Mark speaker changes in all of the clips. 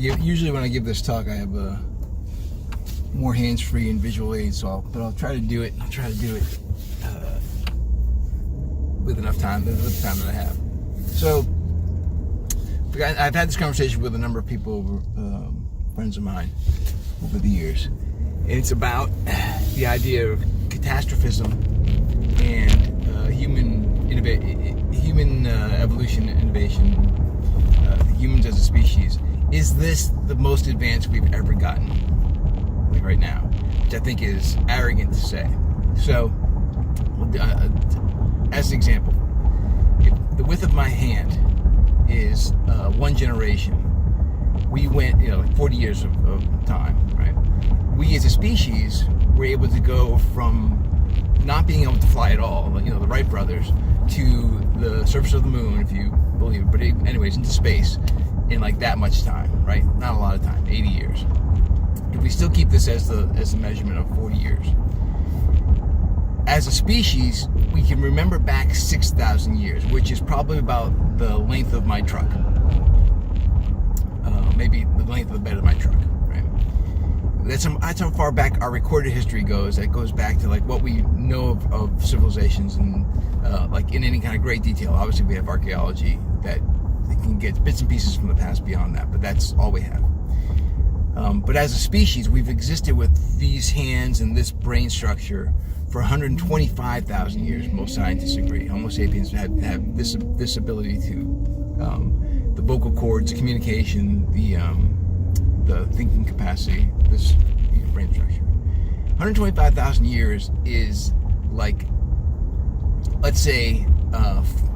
Speaker 1: usually when I give this talk, I have more hands-free and visual aids, but I'll try to do it. I'll try to do it with enough time, with the time that I have. So, I've had this conversation with a number of people, friends of mine, over the years. And it's about the idea of catastrophism and human evolution, innovation, humans as a species. Is this the most advanced we've ever gotten, like right now? Which I think is arrogant to say. So, as an example, if the width of my hand is one generation, we went, like 40 years of time, right? We as a species were able to go from not being able to fly at all, the Wright brothers, to the surface of the moon, if you believe it, but anyways, into space in like that much time, right? Not a lot of time, 80 years. If we still keep this as the measurement of 40 years, as a species, we can remember back 6,000 years, which is probably about the length of my truck. Maybe the length of the bed of my truck, right? That's how far back our recorded history goes. That goes back to like what we know of civilizations and like in any kind of great detail. Obviously, we have archaeology that can get bits and pieces from the past beyond that, but that's all we have. But as a species, we've existed with these hands and this brain structure for 125,000 years. Most scientists agree. Homo sapiens have this ability to the vocal cords, communication, the thinking capacity, this brain structure. 125,000 years is like, let's say,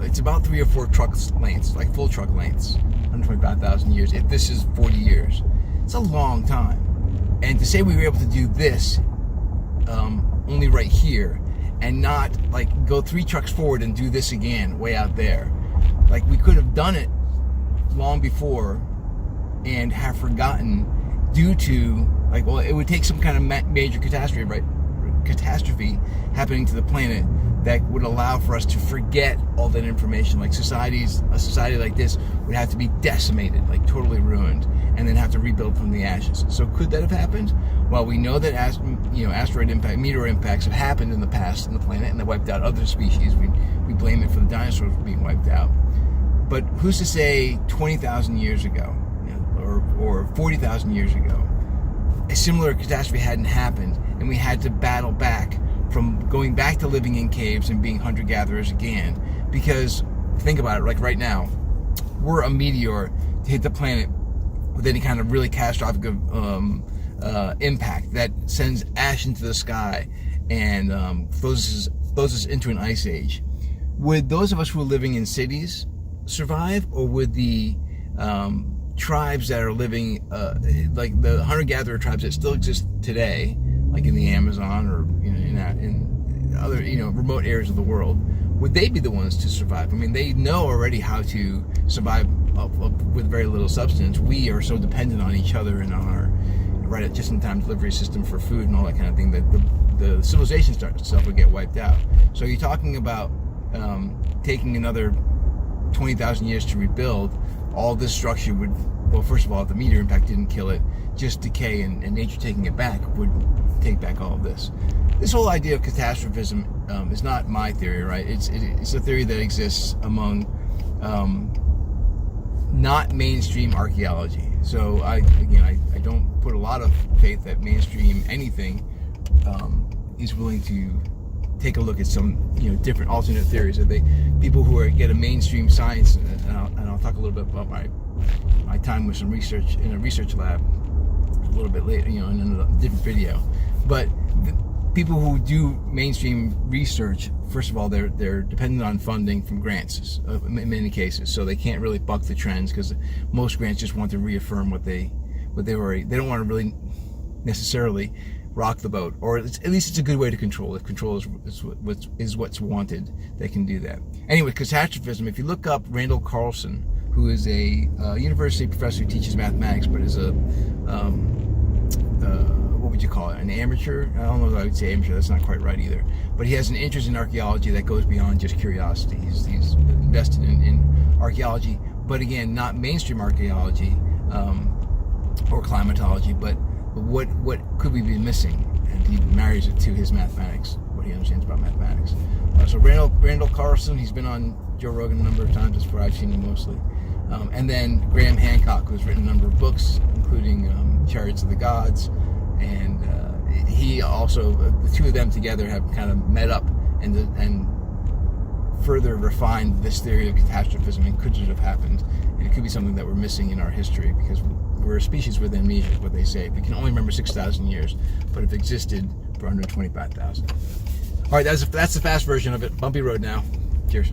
Speaker 1: it's about 3 or 4 truck lengths, like full truck lengths. 125,000 years. If this is 40 years, it's a long time. And to say we were able to do this only right here, and not like go 3 trucks forward and do this again way out there, like we could have done it long before and have forgotten due to like, well, it would take some kind of major catastrophe, right? Catastrophe happening to the planet that would allow for us to forget all that information. Like a society like this would have to be decimated, like totally ruined, and then have to rebuild from the ashes. So could that have happened? Well, we know that meteor impacts have happened in the past on the planet, and they wiped out other species. We blame it for the dinosaurs being wiped out. But who's to say 20,000 years ago, or 40,000 years ago, a similar catastrophe hadn't happened, and we had to battle back from going back to living in caves and being hunter-gatherers again? Because think about it, like right now, we're a meteor to hit the planet with any kind of really catastrophic impact that sends ash into the sky and throws us into an ice age. Would those of us who are living in cities survive, or would the tribes that are living, like the hunter-gatherer tribes that still exist today, like in the Amazon or in other remote areas of the world, would they be the ones to survive? I mean, they know already how to survive with very little substance. We are so dependent on each other and on our just-in-time delivery system for food and all that kind of thing that the civilization itself would get wiped out. So you're talking about taking another 20,000 years to rebuild. All this structure would, well, first of all, if the meteor impact didn't kill it, just decay and nature taking it back would take back all of this. This whole idea of catastrophism is not my theory, right? It's a theory that exists among not mainstream archaeology. So I don't put a lot of faith that mainstream anything is willing to take a look at some different alternate theories. That people who get a mainstream science, and I'll talk a little bit about my time with some research in a research lab a little bit later, in a different video. But people who do mainstream research, first of all, they're dependent on funding from grants in many cases, so they can't really buck the trends, because most grants just want to reaffirm what they already. They don't want to really necessarily rock the boat, or at least it's a good way to control. If control is what's wanted, they can do that. Anyway, catastrophism. If you look up Randall Carlson, who is a university professor who teaches mathematics, but is a what would you call it? An amateur? I don't know if I would say amateur. That's not quite right either. But he has an interest in archaeology that goes beyond just curiosity. He's invested in archaeology, but again, not mainstream archaeology. or climatology, but what could we be missing? And he marries it to his mathematics, what he understands about mathematics. So Randall Carlson, he's been on Joe Rogan a number of times. That's where I've seen him mostly. And then Graham Hancock, who's written a number of books, including Chariots of the Gods. And he also, the two of them together have kind of met up and further refined this theory of catastrophism and could it have happened. And it could be something that we're missing in our history because we're a species with amnesia, is what they say. We can only remember 6,000 years, but have existed for under 25,000. All right, that's the fast version of it. Bumpy road now. Cheers.